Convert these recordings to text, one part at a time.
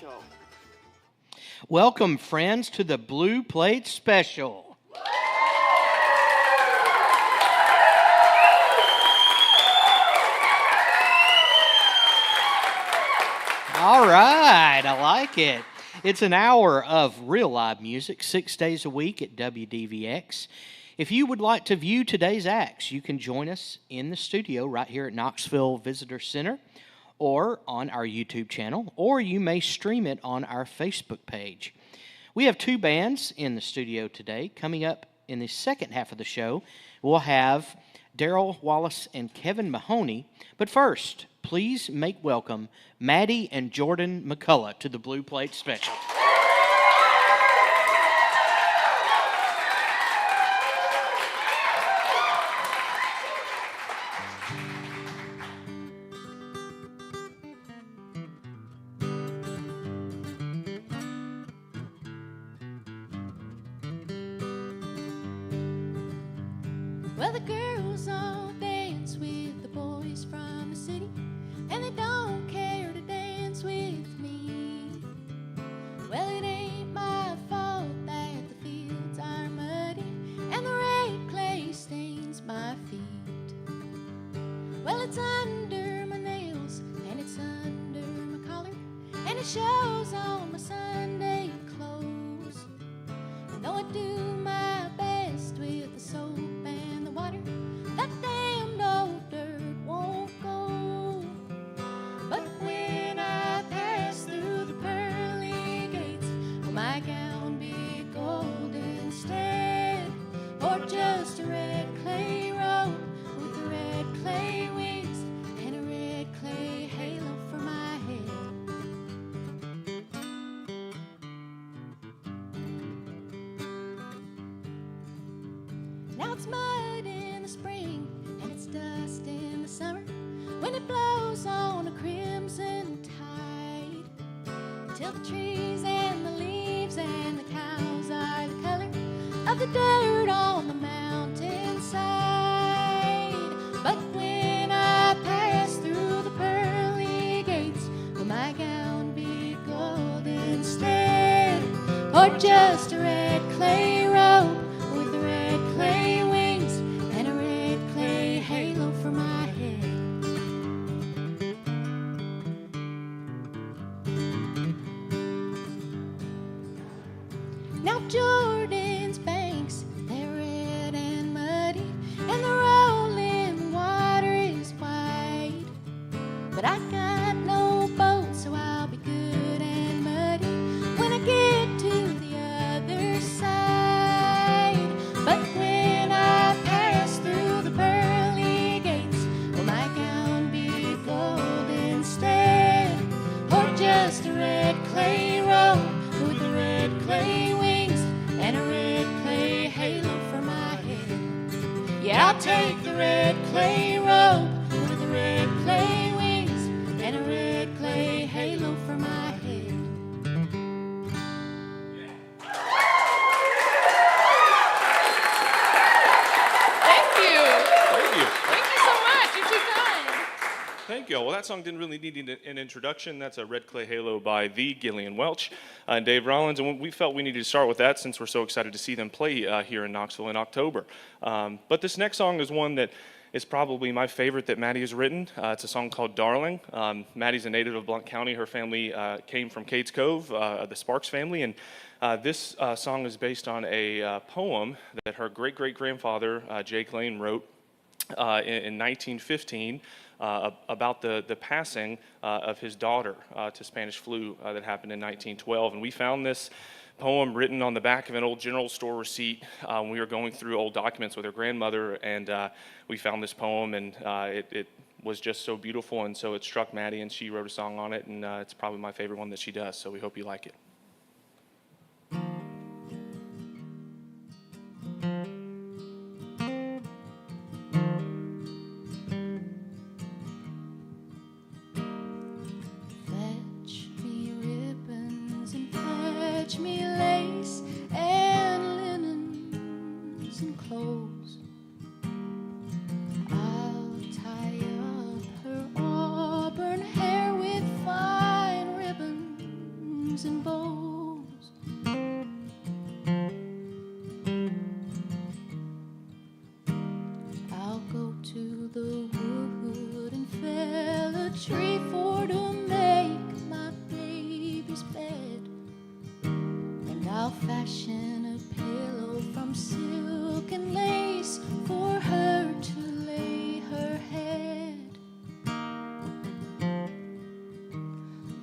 Special. Welcome, friends, to the Blue Plate Special. All right, I like it. It's an hour of real live music, 6 days a week at WDVX. If you would like to view today's acts, you can join us in the studio right here at Knoxville Visitor Center or on our YouTube channel, or you may stream it on our Facebook page. We have two bands in the studio today. Coming up in the second half of the show, we'll have Darrell Wallace and Kevin Mahoney. But first, please make welcome Maddie and Jordan McCullough to the Blue Plate Special. Well, the girls all dance with the boys from the city, and they don't care to dance with me. Well, it ain't my fault that the fields are muddy and the red clay stains my feet. Well, it's under my nails and it's under my collar, and it shows on my Sunday clothes. And though I do my best with the soap and the water, that damned old dirt won't go. But when I pass through the pearly gates, will my gown be gold instead, or just a red clay robe with the red clay wings and a red clay halo for my head? Now it's mud in the spring and it's dust in the summer, when it blows on a crimson tide, till the trees and the leaves and the cows are the color of the dirt on the mountainside. But when I pass through the pearly gates, will my gown be gold instead, or just a red clay robe with the red clay wings and a red clay halo for my head? Now Jordan's banks, they're red and muddy, and the rolling water is white. But I got no boat, so I'll be good and muddy when I get to the other side. But when I pass through the pearly gates, will my gown be gold instead, or just a red clay robe with the red clay wings and a red clay halo for my head? Yeah, I'll take the red clay robe with the red clay wings and a red clay halo for my head. Thank you. Thank you. Thank you so much. You're too kind. Thank you. Well, that song didn't really need an introduction. That's a Red Clay Halo by the Gillian Welch and Dave Rollins. And we felt we needed to start with that since we're so excited to see them play here in Knoxville in October. But this next song is one that is probably my favorite that Maddie has written. It's a song called Darling. Maddie's a native of Blount County. Her family came from Cades Cove, the Sparks family. And this song is based on a poem that her great-great-grandfather, Jake Lane, wrote in 1915 about the passing of his daughter to Spanish flu that happened in 1912. And we found this poem written on the back of an old general store receipt when we were going through old documents with her grandmother, and we found this poem, and it was just so beautiful, and so it struck Maddie, and she wrote a song on it, and it's probably my favorite one that she does, so we hope you like it. Fetch me ribbons and fetch me lace and linens and clothes. I'll tie up her auburn hair with fine ribbons crimson bows. I'll go to the wood and fell a tree for to make my baby's bed, and I'll fashion a pillow from silk and lace for her to lay her head.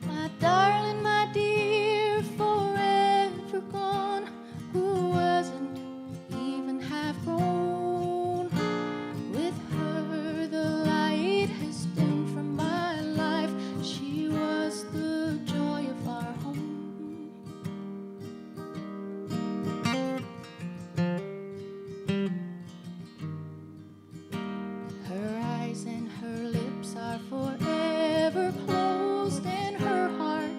My darling, my dear, forever gone, who wasn't even half grown. With her the light has dimmed from my life. She was the joy of our home. Her eyes and her lips are forever closed, and her heart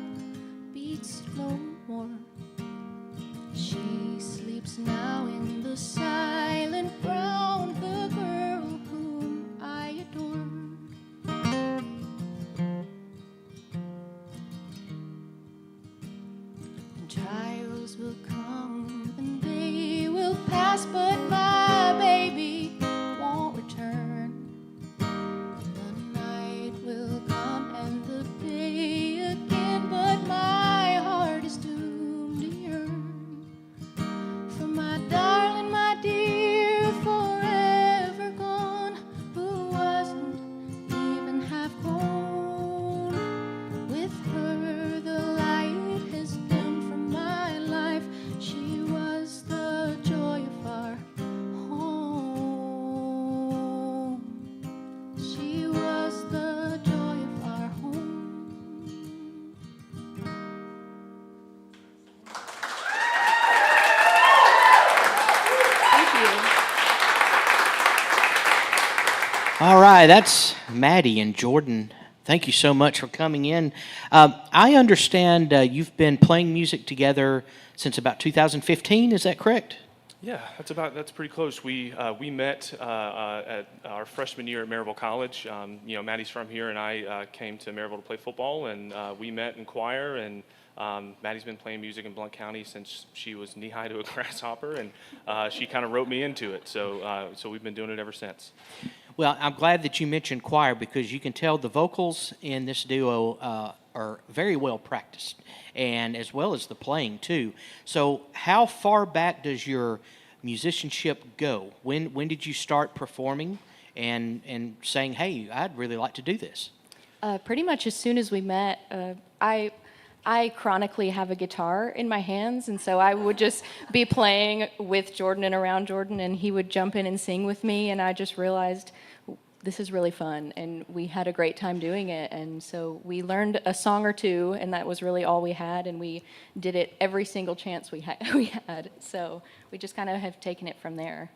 beats no more. She sleeps now in the silent ground, the girl whom I adore. And trials will come and they will pass, but my baby won't return. The night will come and the day again, but my heart is doomed to yearn for my darling, my dear, forever gone, who wasn't even half grown. With her the light has dimmed from my life. She was the joy of our home. She was the joy of our home. Thank you. All right, that's Maddie and Jordan. Thank you so much for coming in. I understand you've been playing music together since about 2015. Is that correct? Yeah, that's pretty close. We met at our freshman year at Maryville College. Maddie's from here, and I came to Maryville to play football, and we met in choir. And Maddie's been playing music in Blount County since she was knee-high to a grasshopper, and she kind of wrote me into it. So we've been doing it ever since. Well, I'm glad that you mentioned choir because you can tell the vocals in this duo are very well practiced, and as well as the playing too. So how far back does your musicianship go? When did you start performing and saying, hey, I'd really like to do this? Pretty much as soon as we met, I chronically have a guitar in my hands, and so I would just be playing with Jordan and around Jordan, and he would jump in and sing with me, and I just realized this is really fun, and we had a great time doing it. And so we learned a song or two, and that was really all we had, and we did it every single chance we had. So we just kind of have taken it from there.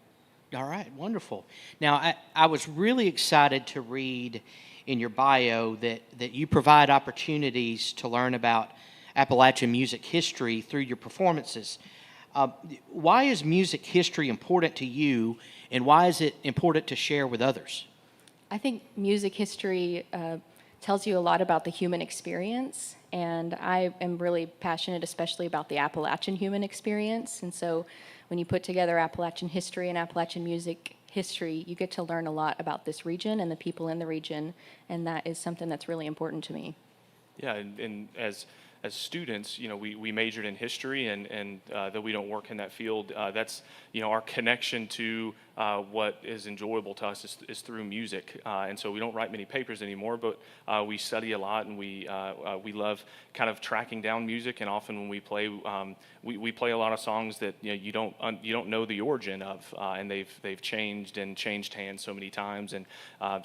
All right, wonderful. Now, I was really excited to read in your bio that you provide opportunities to learn about Appalachian music history through your performances. Why is music history important to you, and why is it important to share with others? I think music history tells you a lot about the human experience, and I am really passionate especially about the Appalachian human experience. And so when you put together Appalachian history and Appalachian music history, you get to learn a lot about this region and the people in the region, and that is something that's really important to me. Yeah, and as students, we majored in history, and though we don't work in that field, that's our connection to what is enjoyable to us is through music, and so we don't write many papers anymore, but we study a lot, and we love kind of tracking down music, and often when we play, we play a lot of songs that you don't know the origin of, and they've changed hands so many times, and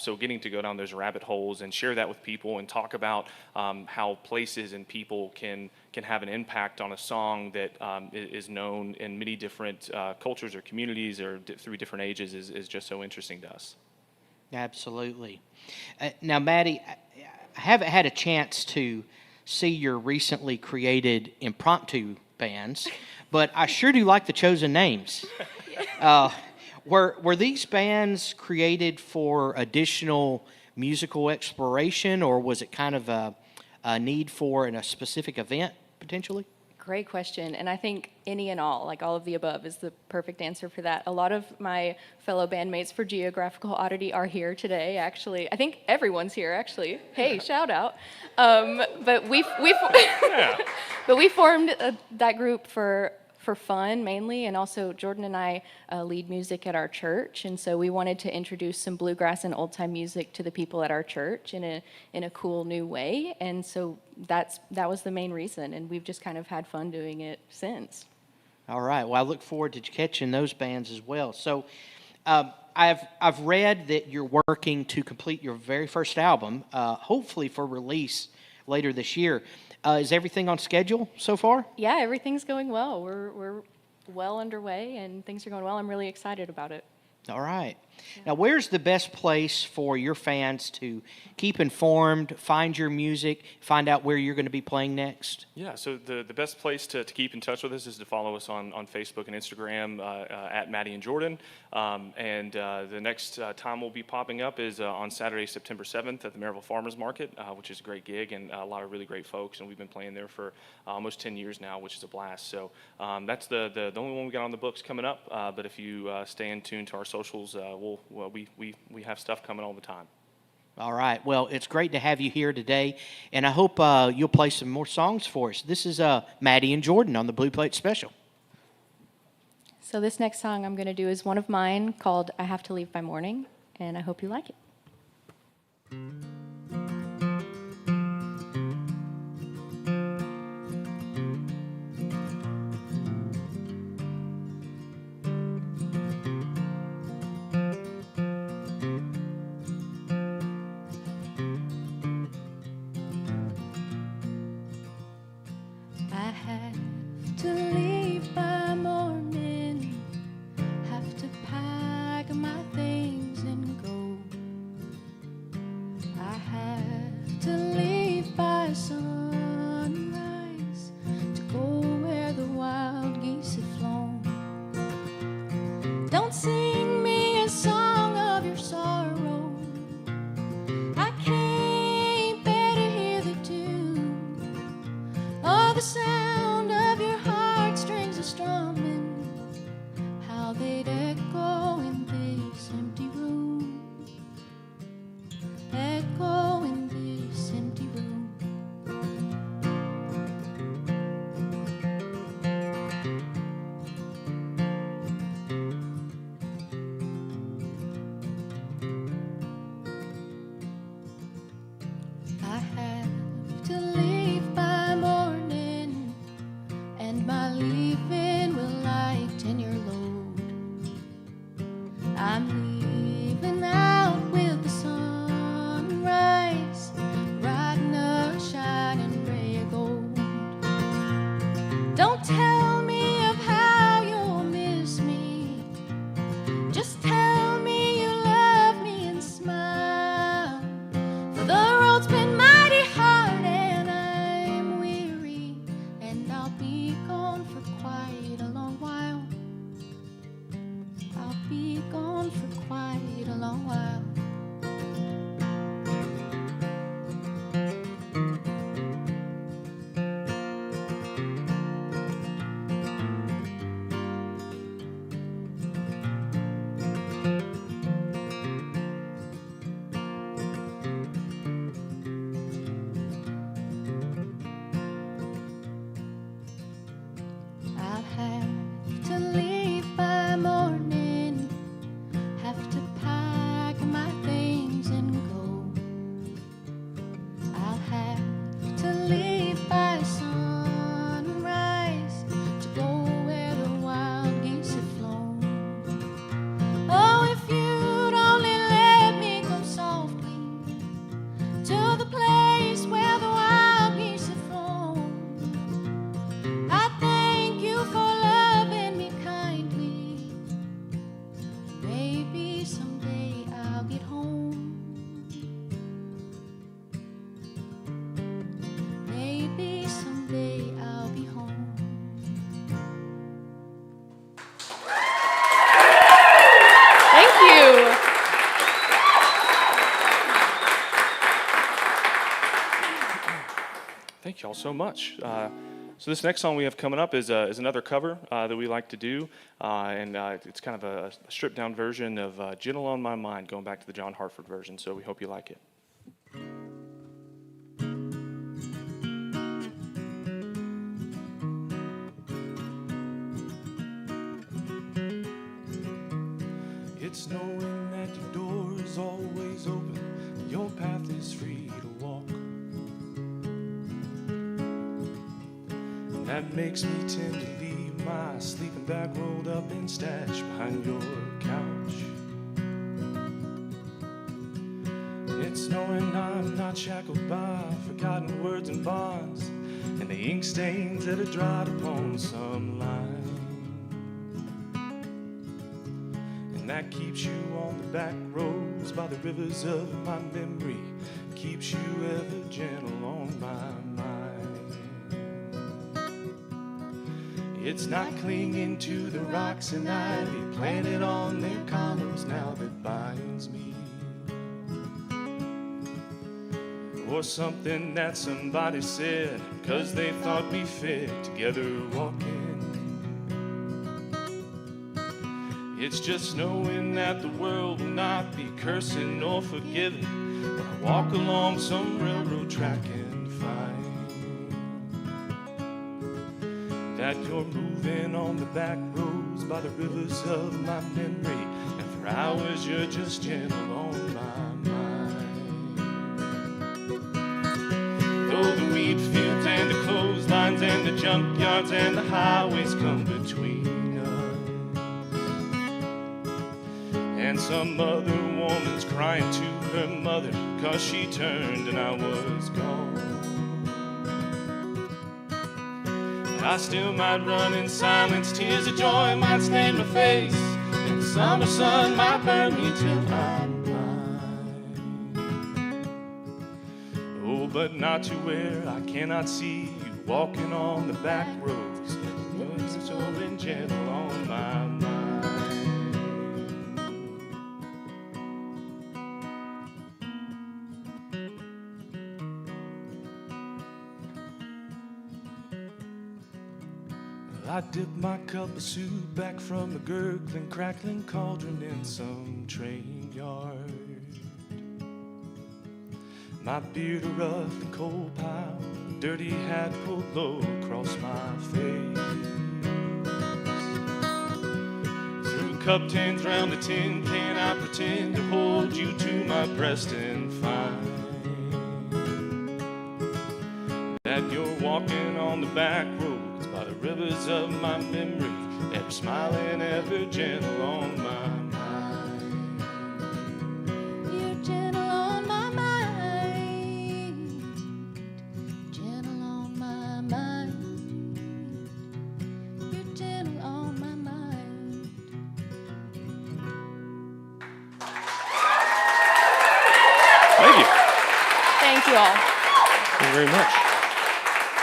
so getting to go down those rabbit holes and share that with people and talk about how places and people can have an impact on a song that is known in many different cultures or communities or through different ages is just so interesting to us. Absolutely. Now, Maddie, I haven't had a chance to see your recently created impromptu bands, but I sure do like the chosen names. Were these bands created for additional musical exploration, or was it kind of a need for a specific event potentially? Great question. And I think any and all, like all of the above, is the perfect answer for that. A lot of my fellow bandmates for Geographical Oddity are here today, actually. I think everyone's here, actually. Hey, shout out. But we formed that group for fun mainly, and also Jordan and I lead music at our church, and so we wanted to introduce some bluegrass and old time music to the people at our church in a cool new way, and so that was the main reason, and we've just kind of had fun doing it since. All right. Well, I look forward to catching those bands as well. So, I've read that you're working to complete your very first album, hopefully for release later this year. Is everything on schedule so far? Yeah, everything's going well. We're well underway, and things are going well. I'm really excited about it. All right. Now, where's the best place for your fans to keep informed, find your music, find out where you're going to be playing next? Yeah, so the best place to keep in touch with us is to follow us on Facebook and Instagram at Maddie and Jordan. And the next time we'll be popping up is on Saturday, September 7th at the Maryville Farmers Market, which is a great gig and a lot of really great folks. And we've been playing there for almost 10 years now, which is a blast. So that's the only one we got on the books coming up. But if you stay in tune to our socials, we have stuff coming all the time. All right. Well, it's great to have you here today, and I hope you'll play some more songs for us. This is Maddie and Jordan on the Blue Plate Special. So this next song I'm going to do is one of mine called I Have to Leave by Morning, and I hope you like it. I have to leave by morning, have to pack my things and go. I have to leave by sunrise to go where the wild geese have flown. Don't sing me a song of your sorrow, I can't bear to hear the tune. Oh, the sound of your heartstrings are strumming, how they'd echo in this empty room, echo in this empty room. I have to leave by morning, and my leaving will lighten your load. I'm leaving out with the sunrise, riding a shining ray of gold. Don't tell me of how you'll miss me, just tell me you love me and smile. For the road's been mighty hard and I'm weary, and I'll be gone for quite a long while. I'll be gone for quite a long while. I'll have to leave by morning, have to pack my things and go. I'll have to leave by sunrise to go where the wild geese have flown. Oh, if you'd only let me go softly to the place where the wild geese have flown. I thank you for loving me kindly. Maybe someday I'll get home. Maybe someday I'll be home. Thank you. Thank you all so much. So this next song we have coming up is another cover that we like to do, and it's kind of a stripped-down version of "Gentle on My Mind," going back to the John Hartford version. So we hope you like it. It's knowing that your door is always open, your path is free to walk. And that makes me tend to leave my sleeping bag rolled up and stashed behind your couch. And it's knowing I'm not shackled by forgotten words and bonds, and the ink stains that are dried upon some line. That keeps you on the back roads by the rivers of my memory, keeps you ever gentle on my mind. It's not clinging to the rocks and ivy planted on their columns now that binds me, or something that somebody said 'cause they thought we fit together walking. It's just knowing that the world will not be cursing nor forgiving when I walk along some railroad track and find that you're moving on the back roads by the rivers of my memory, and for hours you're just gentle on my mind. Though the wheat fields and the clotheslines and the junkyards and the highways come between, and some other woman's crying to her mother 'cause she turned and I was gone, I still might run in silence, tears of joy might stain my face, and the summer sun might burn me till I'm blind. Oh, but not to where I cannot see you walking on the back roads, you're so gentle on my mind. I dipped my cup of soup back from a gurgling, crackling cauldron in some train yard. My beard a rough and cold pile, a dirty hat pulled low across my face. Through cup tins round the tin can, I pretend to hold you to my breast and find that you're walking on the back roads by the rivers of my memory, ever smiling, ever gentle on my mind. You're gentle on my mind, gentle on my mind. You're gentle on my mind. Thank you. Thank you all. Thank you very much.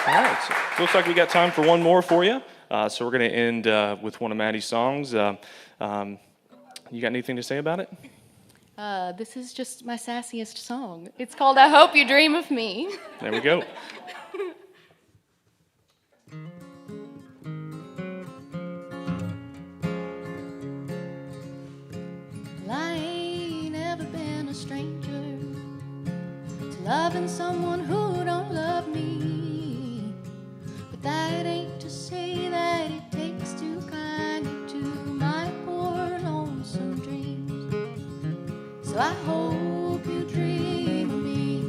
All right, so it looks like we got time for one more for you. So we're going to end with one of Maddie's songs. You got anything to say about it? This is just my sassiest song. It's called "I Hope You Dream of Me." There we go. Well, I ain't ever been a stranger to loving someone who don't love me, but that ain't to say that it takes too kindly to my poor lonesome dreams. So I hope you dream of me.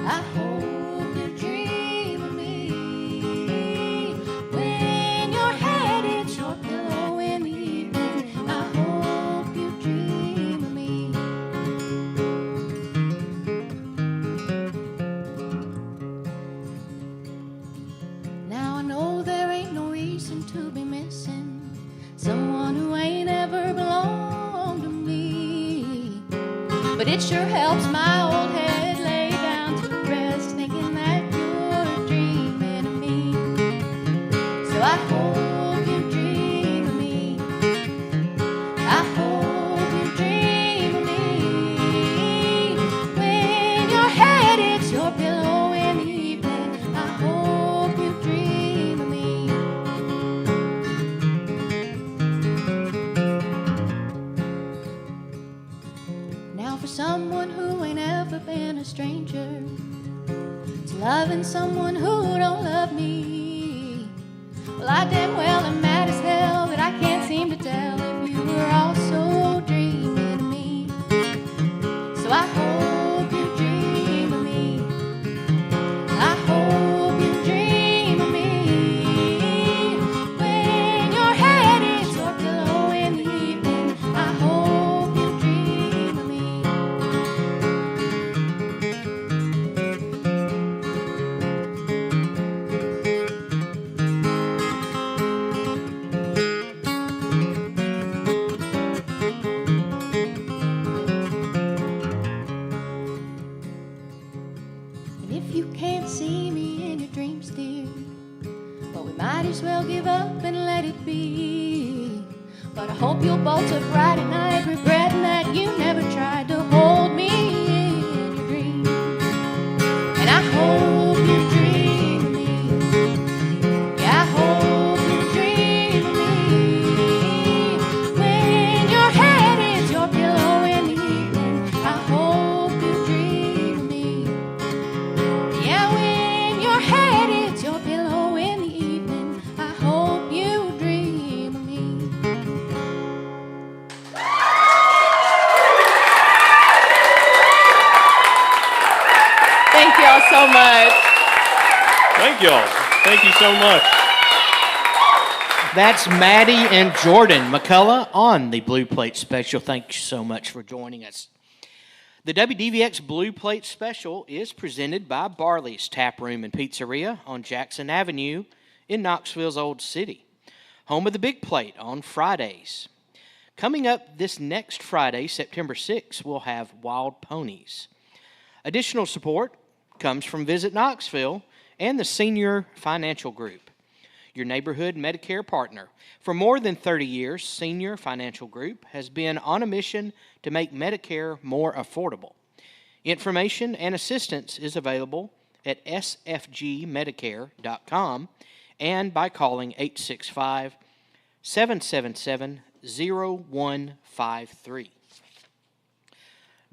I hope you dream of me. When your head hits your pillow in the evening, I hope you dream of me. Now I know there ain't no reason to be missing someone who ain't ever belonged to me, but it sure helps my old head lay down to rest, thinking that you're dreaming of me. So I hope you dream of me. I hope you dream of me. When your head hits your pillow in the evening, I hope you dream loving someone who don't love me. Well, I damn well am mad as hell that I can't seem to tell if you were also dreaming of me. So I hope you dream of me. I hope you dream of me. When your head is your pillow in the evening, I hope you dream of me. And if you can't see me in your dreams, dear, well, we might as well give up and let it be. But I hope you'll bolt upright at night, regretting that you never tried to hold me in your dreams. And I hope you dream of me. Yeah, I hope you dream of me. When your head is your pillow in the evening, I hope you dream of me. Yeah, when your head is your pillow in the evening, I hope you dream of me. Thank y'all so much. Thank y'all. Thank you so much. That's Maddie and Jordan McCullough on the Blue Plate Special. Thank you so much for joining us. The WDVX Blue Plate Special is presented by Barley's Tap Room and Pizzeria on Jackson Avenue in Knoxville's Old City, home of the Big Plate on Fridays. Coming up this next Friday, September 6th, we'll have Wild Ponies. Additional support comes from Visit Knoxville and the Senior Financial Group, your neighborhood Medicare partner. For more than 30 years, Senior Financial Group has been on a mission to make Medicare more affordable. Information and assistance is available at sfgmedicare.com and by calling 865-777-0153.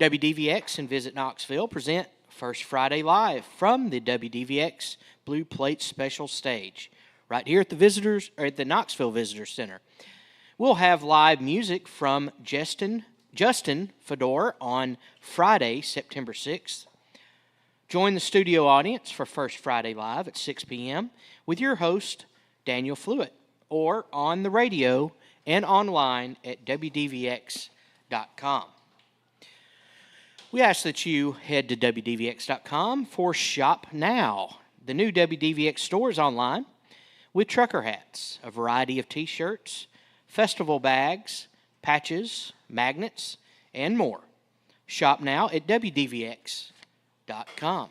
WDVX and Visit Knoxville present First Friday Live from the WDVX Blue Plate Special Stage, right here at the Knoxville Visitor Center. We'll have live music from Justin Fedor on Friday, September 6th. Join the studio audience for First Friday Live at 6 p.m. with your host, Daniel Flewitt, or on the radio and online at WDVX.com. We ask that you head to WDVX.com for Shop Now. The new WDVX store is online with trucker hats, a variety of t-shirts, festival bags, patches, magnets, and more. Shop now at WDVX.com.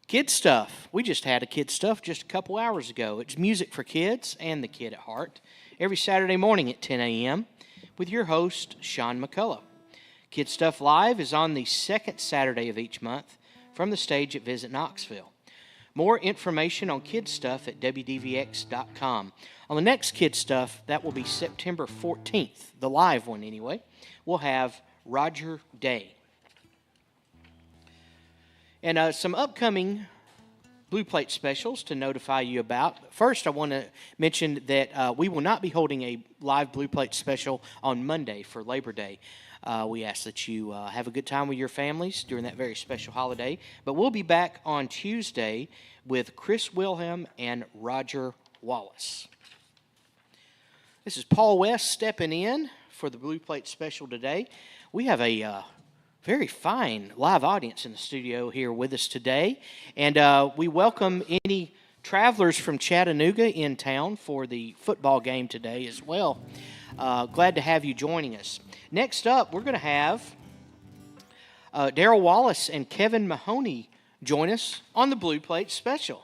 Kid Stuff. We just had a Kid Stuff just a couple hours ago. It's music for kids and the kid at heart every Saturday morning at 10 a.m. with your host, Sean McCullough. Kid Stuff Live is on the second Saturday of each month from the stage at Visit Knoxville. More information on Kid Stuff at WDVX.com. On the next Kid Stuff, that will be September 14th, the live one anyway, we'll have Roger Day. And some upcoming Blue Plate specials to notify you about. First, I want to mention that we will not be holding a live Blue Plate special on Monday for Labor Day. We ask that you have a good time with your families during that very special holiday. But we'll be back on Tuesday with Chris Wilhelm and Roger Wallace. This is Paul West stepping in for the Blue Plate special today. We have a very fine live audience in the studio here with us today. And we welcome any travelers from Chattanooga in town for the football game today as well. Glad to have you joining us. Next up, we're going to have Darrell Wallace and Kevin Mahoney join us on the Blue Plate Special.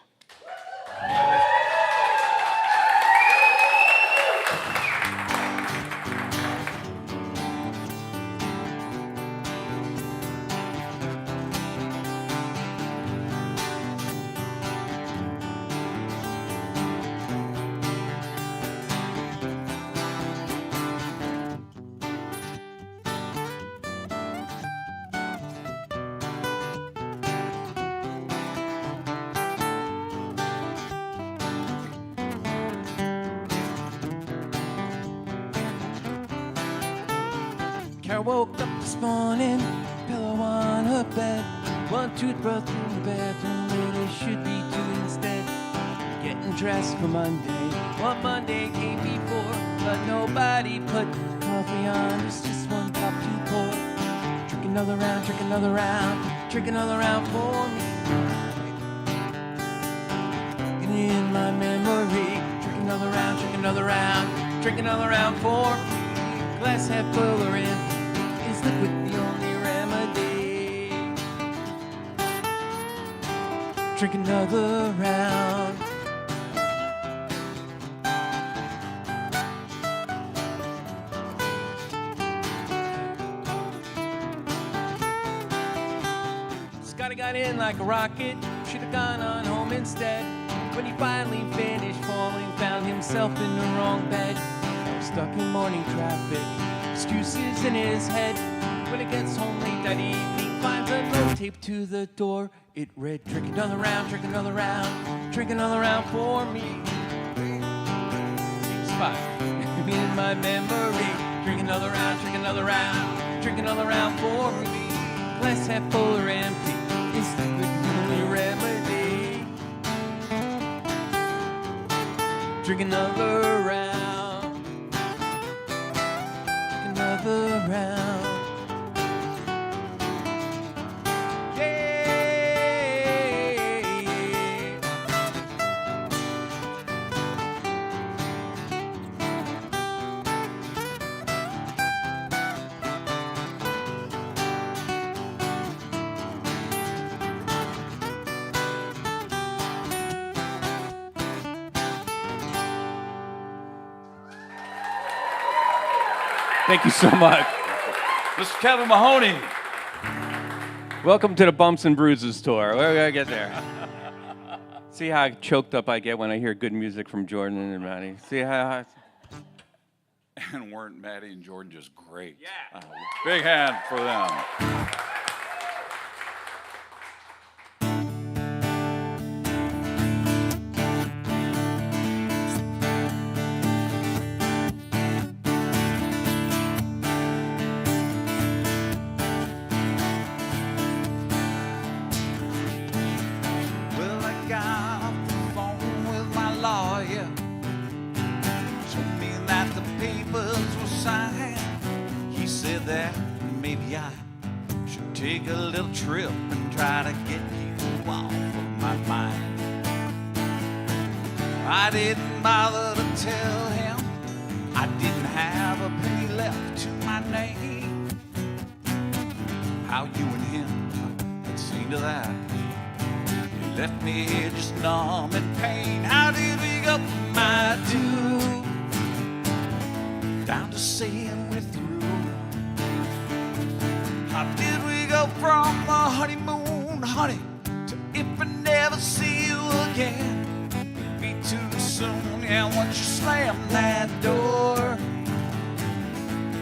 Tara woke up this morning, pillow on her bed. One toothbrush in the bathroom, where they should be two instead. Getting dressed for Monday. One Monday came before, but nobody put coffee on. It's just one cup to pour. Drink another round, drink another round, drink another round for me. Getting in my memory. Drink another round, drink another round, drink another round for me. Glass half full or empty. Is liquid the only remedy? Drink another round. Scotty got in like a rocket, should have gone on home instead. When he finally finished falling, found himself in the wrong bed. Stuck in morning traffic, excuses in his head. When he gets home late that evening, finds a note taped to the door. It read, drink another round, drink another round, drink another round for me. Same spot, me in my memory. Drink another round, drink another round, drink another round for me. Glass half full or empty, is the only remedy. Drink another round, drink another round. Thank you so much. Mr. Kevin Mahoney. Welcome to the Bumps and Bruises tour. We're going to get there. See how choked up I get when I hear good music from Jordan and Maddie? See how... And weren't Maddie and Jordan just great? Yeah. Big hand for them. Maybe I should take a little trip and try to get you off of my mind. I didn't bother to tell him I didn't have a penny left to my name. How you and him had seen to that. You left me here just numb in pain. How did we go from my due down to saying we're through? How did we go from the honeymoon, honey, to if I never see you again? It'll be too soon, yeah, once you slam that door.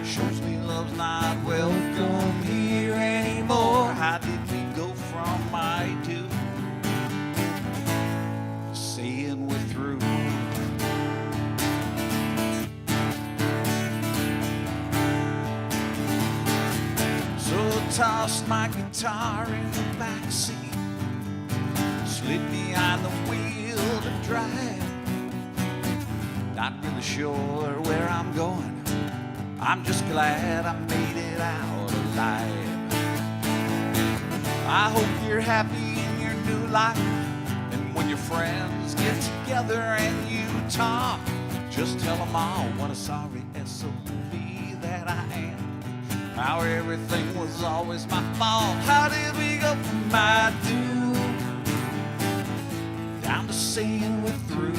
Shows me love's not welcome here anymore. How did we go from I do to saying we're through? Tossed my guitar in the backseat, slid behind the wheel to drive. Not really sure where I'm going, I'm just glad I made it out alive. I hope you're happy in your new life, and when your friends get together and you talk, just tell them all what a sorry SOB that I am. How everything was always my fault. How did we go from I do down to saying we're through?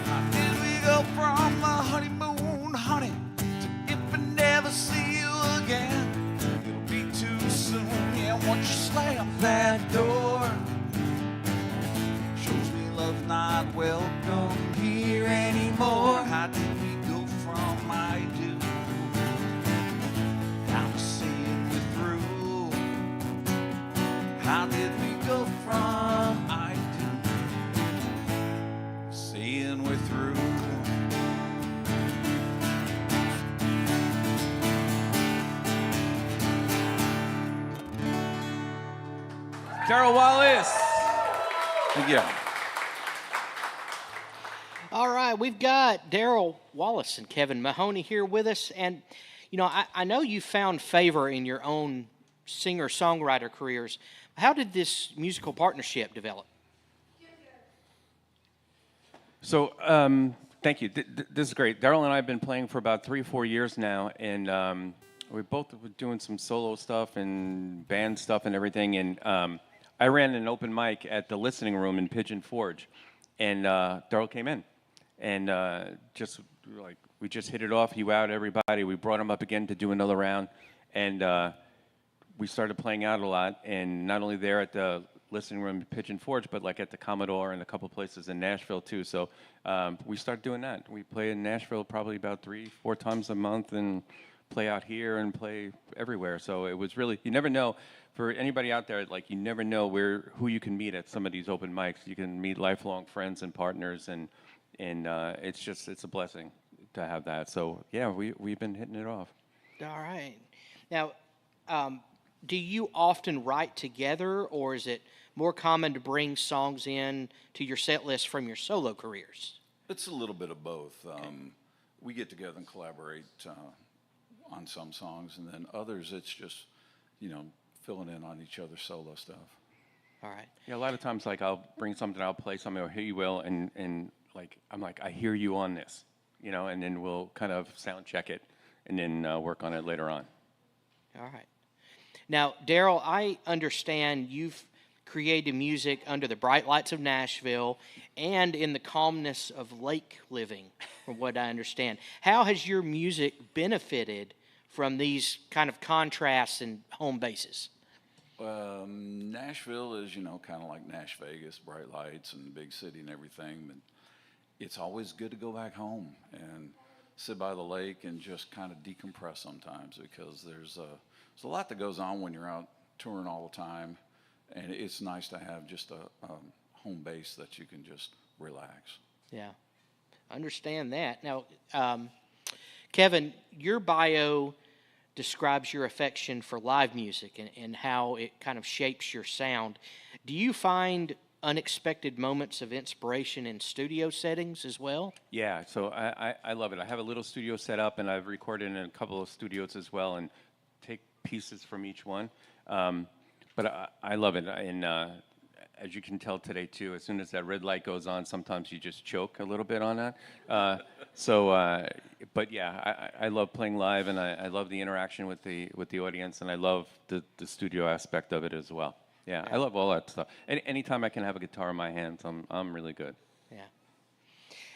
How did we go from the honeymoon, honey, to if I never see you again? It'll be too soon, yeah, once you slam that door. Shows me love's not welcome here anymore. How did we go from I do down to saying we're through? How did we go from I do saying we're through? Darrell Wallace. Thank you. All right, we've got Darrell Wallace and Kevin Mahoney here with us. And, you know, I know you found favor in your own singer-songwriter careers. How did this musical partnership develop? So, thank you. This is great. Darrell and I have been playing for about 3 or 4 years now, and we both were doing some solo stuff and band stuff and everything. And I ran an open mic at the Listening Room in Pigeon Forge, and Darrell came in, and we just hit it off. He wowed everybody. We brought him up again to do another round, and we started playing out a lot. And not only there at the Listening Room in Pigeon Forge, but like at the Commodore and a couple places in Nashville too. So we started doing that. We play in Nashville probably about 3-4 times a month, and play out here and play everywhere. So it was really, you never know, for anybody out there, like, you never know who you can meet at some of these open mics. You can meet lifelong friends and partners, and it's a blessing to have that. So yeah, we've been hitting it off. All right. Now, do you often write together, or is it more common to bring songs in to your set list from your solo careers? It's a little bit of both. We get together and collaborate on some songs, and then others it's just, filling in on each other's solo stuff. All right. Yeah, a lot of times, like, I'll bring something, I'll play something, or he will, and like, I'm like, I hear you on this, and then we'll kind of sound check it, and then work on it later on. All right. Now, Darrell, I understand you've created music under the bright lights of Nashville and in the calmness of lake living, from what I understand. How has your music benefited from these kind of contrasts and home bases? Nashville is, kind of like Nash Vegas, bright lights and big city and everything, but it's always good to go back home and sit by the lake and just kind of decompress sometimes, because there's a lot that goes on when you're out touring all the time, and it's nice to have just a home base that you can just relax. Yeah, understand that. Now, Kevin, your bio describes your affection for live music and how it kind of shapes your sound. Do you find unexpected moments of inspiration in studio settings as well? Yeah, so I love it. I have a little studio set up, and I've recorded in a couple of studios as well, and take pieces from each one. But I love it, and as you can tell today too, as soon as that red light goes on, sometimes you just choke a little bit on that. But yeah, I love playing live, and I love the interaction with the audience, and I love the studio aspect of it as well. Yeah, I love all that stuff. Anytime I can have a guitar in my hands, I'm really good. Yeah.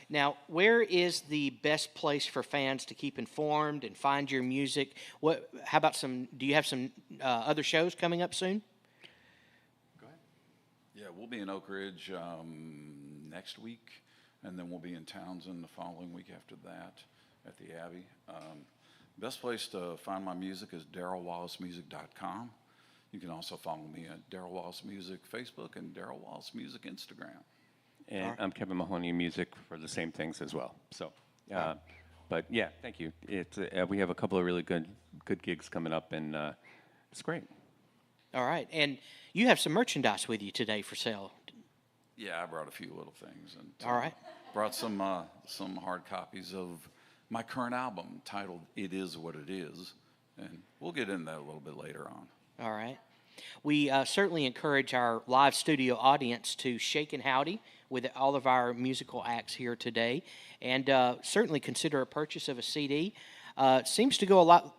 Now, where is the best place for fans to keep informed and find your music? How about do you have some other shows coming up soon? Go ahead. Yeah, we'll be in Oak Ridge next week, and then we'll be in Townsend the following week after that at the Abbey. Best place to find my music is DarrellWallaceMusic.com. You can also follow me at Darrell Wallace Music Facebook and Darrell Wallace Music Instagram. And I'm Kevin Mahoney Music for the same things as well. So, but yeah, thank you. We have a couple of really good gigs coming up, and it's great. All right, and you have some merchandise with you today for sale. Yeah, I brought a few little things, and all right, brought some hard copies of my current album titled "It Is What It Is," and we'll get into that a little bit later on. All right. We certainly encourage our live studio audience to shake and howdy with all of our musical acts here today, and certainly consider a purchase of a CD. Seems to go a lot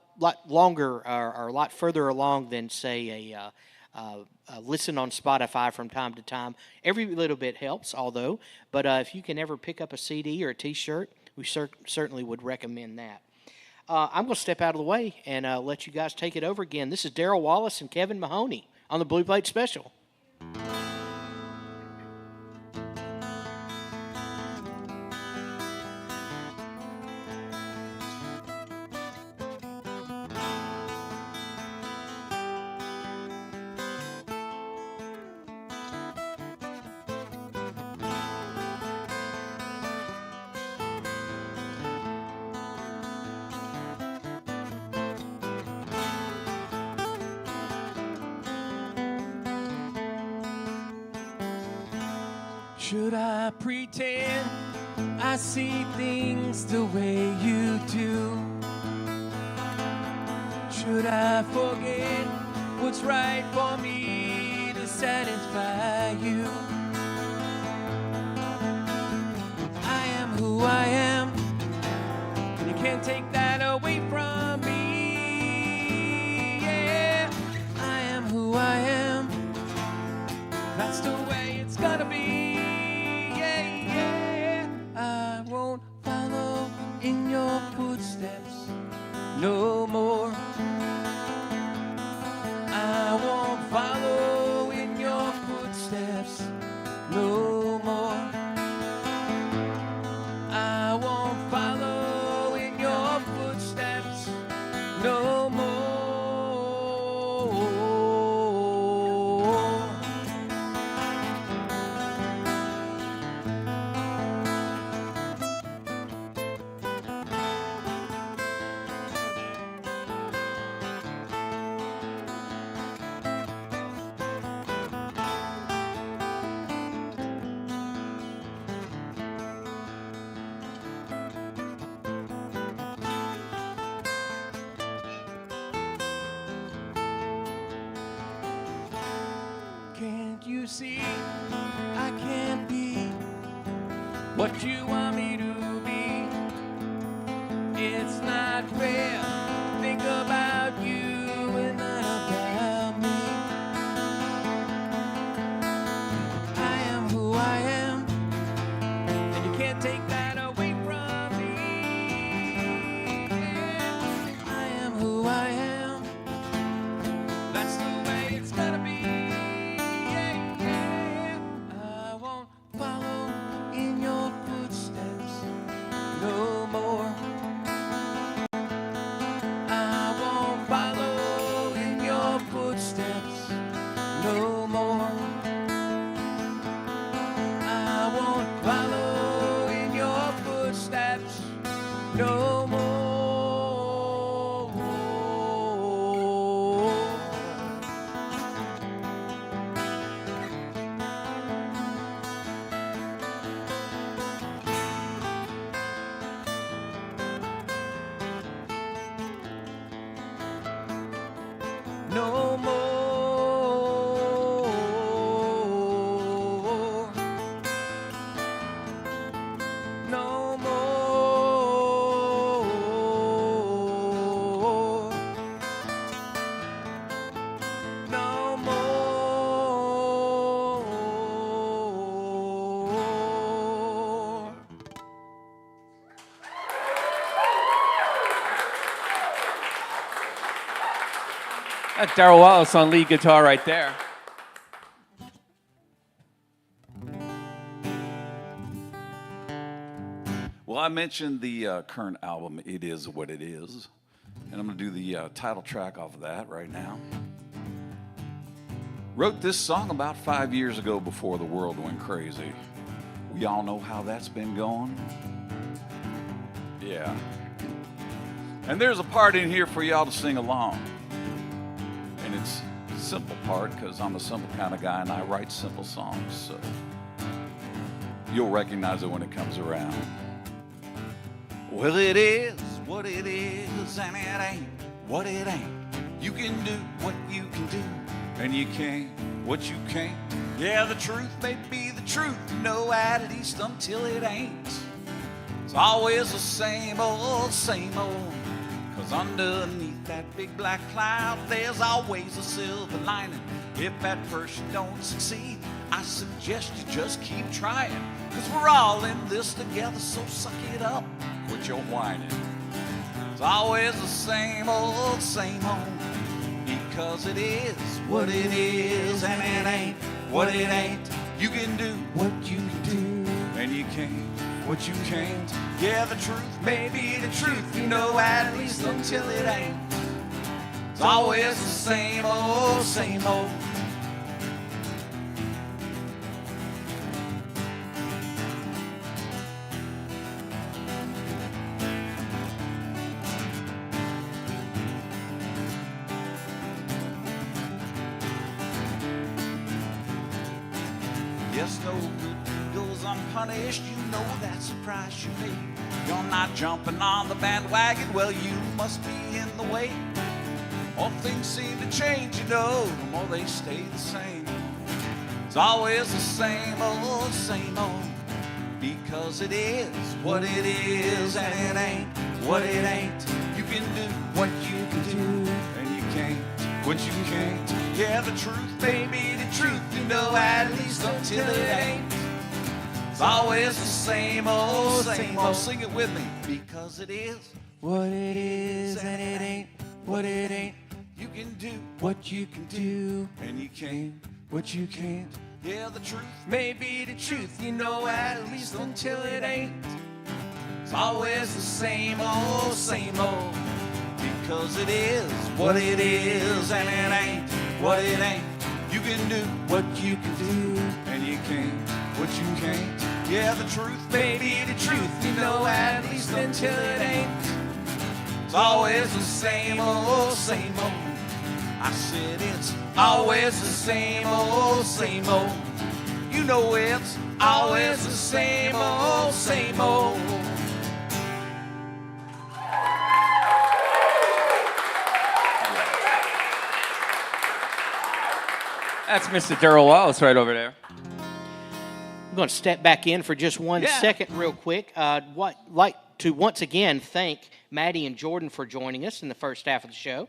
longer or a lot further along than, say, a listen on Spotify from time to time. Every little bit helps, but if you can ever pick up a CD or a T-shirt, we certainly would recommend that. I'm going to step out of the way and let you guys take it over again. This is Darrell Wallace and Kevin Mahoney on the Blue Plate Special. Should I pretend I see things the way you do? Should I forget what's right for me to satisfy you? I am who I am, and you can't take that away from me. Yeah, I am who I am. That's the way it's gonna be. Yeah, yeah. I won't follow in your footsteps no more. I won't follow in your footsteps no more. I won't follow in your footsteps no more. Can't you see I can't be what you want me to be? It's not fair to think about you and not about me. I am who I am, and you can't take that away from me. I am who I am. That's the way it's gonna be. I won't follow in your footsteps no more. I won't follow in your footsteps no more. I won't follow in your footsteps no more. No more. No more. No more. That's Darrell Wallace on lead guitar right there. Well, I mentioned the current album, It Is What It Is, and I'm going to do the title track off of that right now. Wrote this song about 5 years ago before the world went crazy. We all know how that's been going. Yeah. And there's a part in here for y'all to sing along. And it's a simple part because I'm a simple kind of guy and I write simple songs, so you'll recognize it when it comes around. Well, it is what it is, and it ain't what it ain't. You can do what you can do, and you can't what you can't. Yeah, the truth may be the truth, you know, at least until it ain't. It's always the same old, 'cause underneath that big black cloud, there's always a silver lining. If at first you don't succeed, I suggest you just keep trying, 'cause we're all in this together, so suck it up, quit your whining. It's always the same old, because it is what it is, and it ain't what it ain't. You can do what you can do, and you can't what you can't. Yeah, the truth may be the truth, you know, at least until it ain't. It's always the same old, Yes, no good goes unpunished, you know that's a price you pay. You're not jumping on the bandwagon, well, you must be in the way. More things seem to change, you know, the more they stay the same. It's always the same old, because it is what it is, and it ain't what it ain't. You can do what you can do, and you can't what you can't. Yeah, the truth may be the truth, you know, at least until it ain't. It's always the same old, sing it with me, because it is What it is and it ain't what it ain't. you can do What you can do, and you can't. what you can't. Yeah, the truth May be the truth, you know, at least until it ain't. is always the same old, because it is what it is, and it ain't what it ain't. You can do What you can do, and you can't what you can't. Yeah, the truth may be the truth, you know, at least until it ain't. it's always the same old. I said it's always the same old. You know it's always the same old. That's Mr. Darrell Wallace right over there. I'm going to step back in for just one Yeah. second real quick. Like to once again thank Maddie and Jordan for joining us in the first half of the show.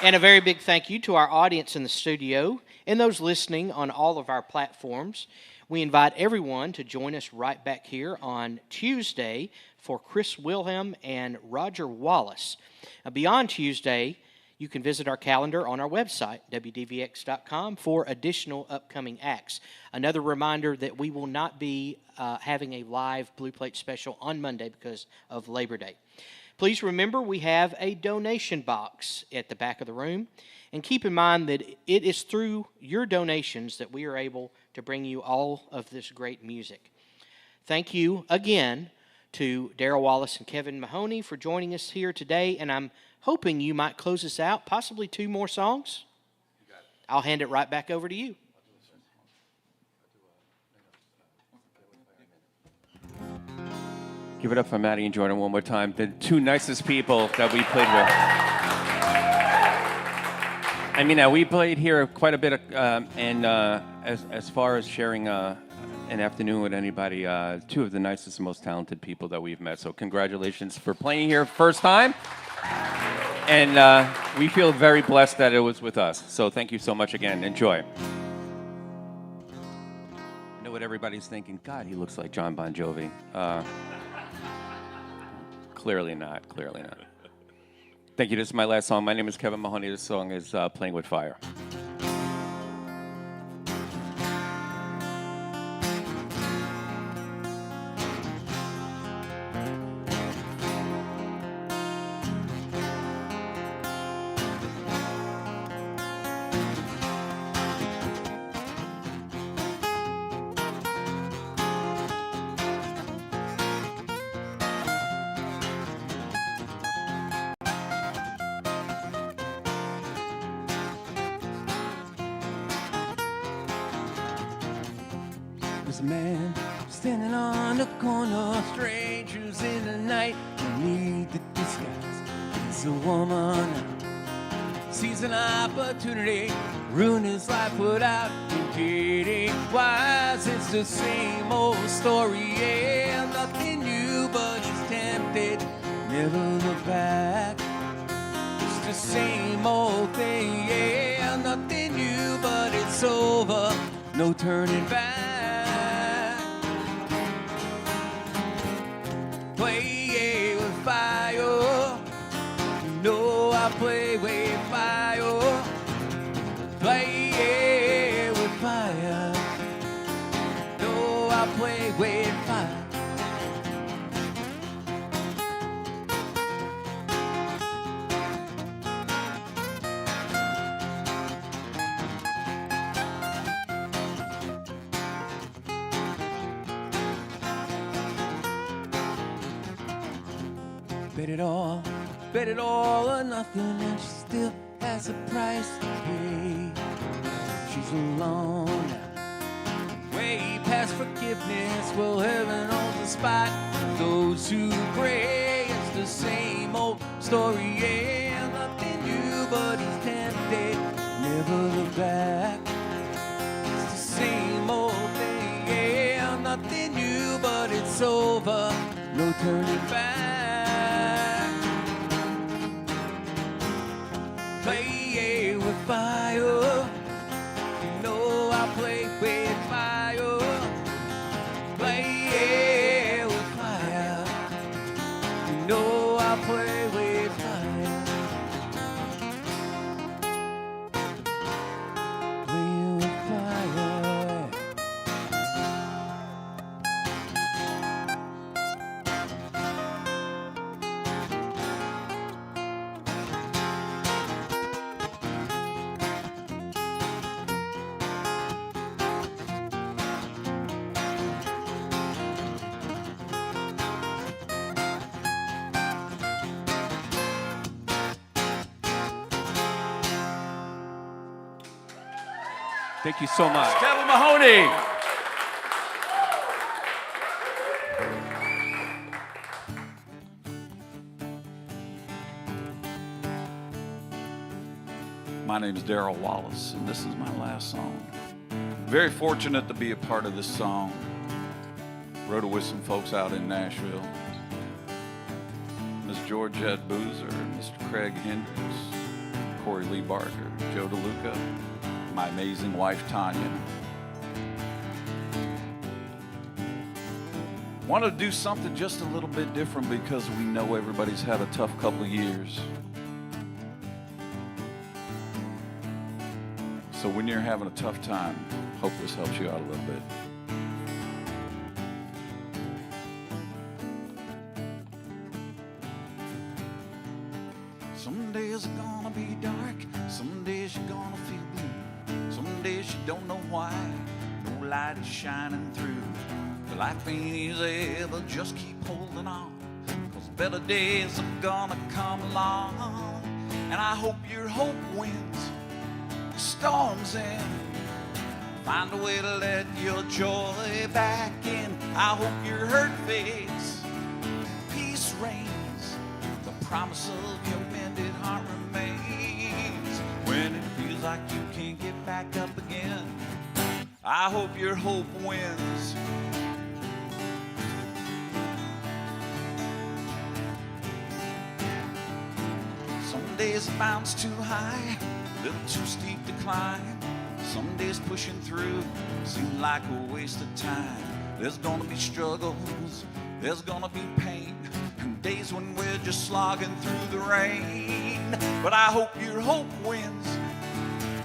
And a very big thank you to our audience in the studio and those listening on all of our platforms. We invite everyone to join us right back here on Tuesday for Chris Wilhelm and Roger Wallace. Beyond Tuesday, you can visit our calendar on our website, WDVX.com, for additional upcoming acts. Another reminder that we will not be having a live Blue Plate special on Monday because of Labor Day. Please remember we have a donation box at the back of the room. And keep in mind that it is through your donations that we are able to bring you all of this great music. Thank you again to Darrell Wallace and Kevin Mahoney for joining us here today. And I'm hoping you might close us out, possibly 2 more songs. I'll hand it right back over to you. Give it up for Maddie and Jordan one more time. The 2 nicest people that we played with. I mean, we played here quite a bit, as far as sharing an afternoon with anybody, 2 of the nicest and most talented people that we've met. So congratulations for playing here first time. And we feel very blessed that it was with us. So thank you so much again. Enjoy. I know what everybody's thinking. God, he looks like John Bon Jovi. Clearly not. Thank you. This is my last song. My name is Kevin Mahoney. This song is Playing with Fire. There's a man standing on the corner, strangers in the night, beneath the disguise. He's a woman, sees an opportunity, ruin his life without getting wise. It's the same old story, yeah, nothing new, but he's tempted, never look back. It's the same old thing, yeah, nothing new, but it's over, no turning back. Play with fire, no, I play with fire. Play with fire, no, I play with fire. Bet it all or nothing, and she still has a price to pay. goes along. Way past forgiveness, well, heaven owns the spot. Those who pray, it's the same old story, yeah. Nothing new, but he's tempted. Never look back. It's the same old thing, yeah. Nothing new, but it's over. No turning back. Play with fire. You know I play with fire. Play with fire. You know I play with fire. Play with fire. Thank you so much. Kevin Mahoney. My name is Darrell Wallace, and this is my last song. Very fortunate to be a part of this song. Wrote it with some folks out in Nashville. Miss Georgette Boozer, Mr. Craig Hendricks, Corey Lee Barker, Joe DeLuca, my amazing wife Tanya. Wanted to do something just a little bit different because we know everybody's had a tough couple of years. So when you're having a tough time, hope this helps you out a little bit. Some days are gonna be dark, some days you're gonna feel blue, some days you don't know why, no light is shining through. But life ain't easy, but just keep holding on, 'cause better days are gonna come along. And I hope your hope wins the storms in. Find a way to let your joy back in. I hope your hurt fades, peace reigns, the promise of your mended heart remains. When it feels like you can't get back up again, I hope your hope wins. Some days the mountain's too high, a little too steep to climb. Some days pushing through seem like a waste of time. There's gonna be struggles, there's gonna be pain, and days when we're just slogging through the rain. But I hope your hope wins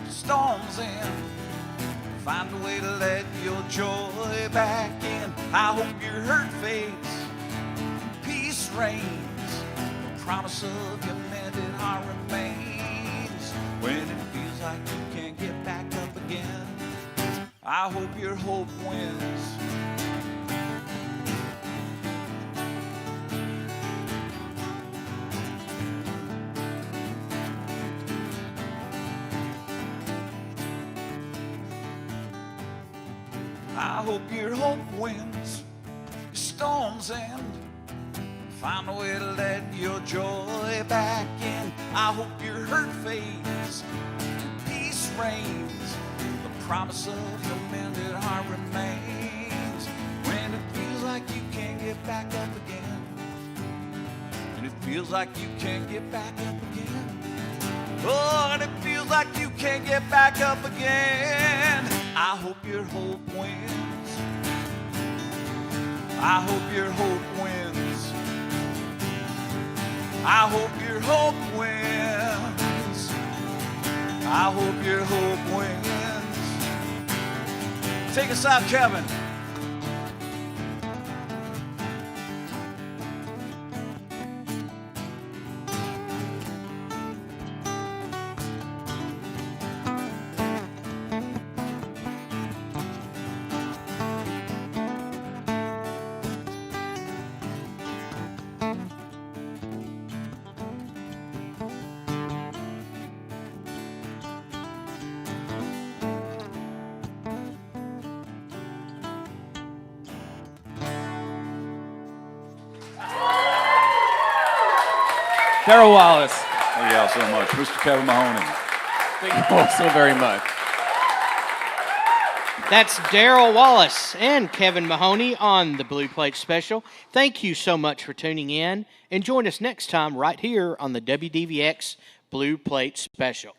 the storms in. Find a way to let your joy back in. I hope your hurt fades, peace reigns, the promise of your mended heart remains. When it feels like you can't get back up again, I hope your hope wins. I hope your hope wins, your storms end. Find a way to let your joy back in. I hope your hurt fades, peace reigns, the promise of your mended heart remains. When it feels like you can't get back up again, and it feels like you can't get back up again. Oh, and it feels like you can't get back up again. I hope your hope wins. I hope your hope wins. I hope your hope wins. I hope your hope wins. Take us out, Kevin. Darrell Wallace. Thank y'all so much. Mr. Kevin Mahoney. Thank you all so very much. That's Darrell Wallace and Kevin Mahoney on the Blue Plate Special. Thank you so much for tuning in, and join us next time right here on the WDVX Blue Plate Special.